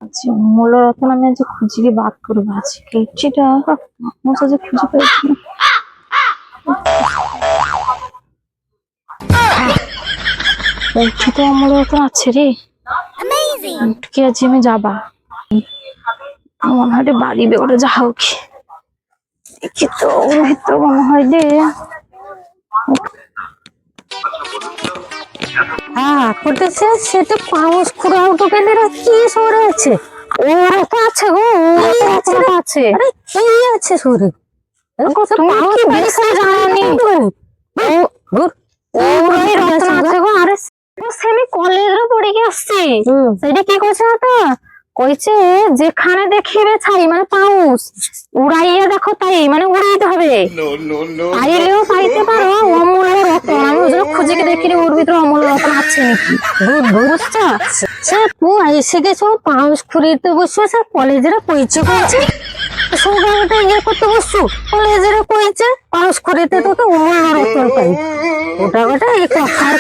আচ্ছা মূল রতন আমি আজ খুঁজিকে বাদ করবো আজ কেচিটা ମୋ ସାথେ খুঁজে পাইছি তো মূল রতন আছে রে কি আজ আমি যাবা মনে হয় বাড়ি বেগরে যা হোক কি তো ভিতর মনে হয় রে হ্যাঁ করতেছে সেটা পাউস কুড়াও তো কেন কি সরে আছে ওরা তো আছে গো ওরা আছে আরে কি আছে সরে তুমি কি বেশি জানি ওরাই রতন আছে গো আরে সেমি কলেজে পড়ে আসছে সেটা কি কইছে না তো কইছে যেখানে দেখিবে ছাই মানে পাউস উড়াইয়া দেখো তাই মানে উড়াইতে হবে পাইলেও পাইতে পারো অমূল্য রতন আমি ওই জন্য খুঁজে দেখি ওর ভিতরে অমূল্য রতন আছে নাকি বুঝছো সে তুই এসে গেছো পাউস খুঁড়িতে বসছো সে কলেজের কইছে সৌভাগ্যটা ইয়ে করতে বসছো কলেজের কইছে পাউস খুঁড়িতে তোকে অমূল্য রতন পাই ওটা এই কথার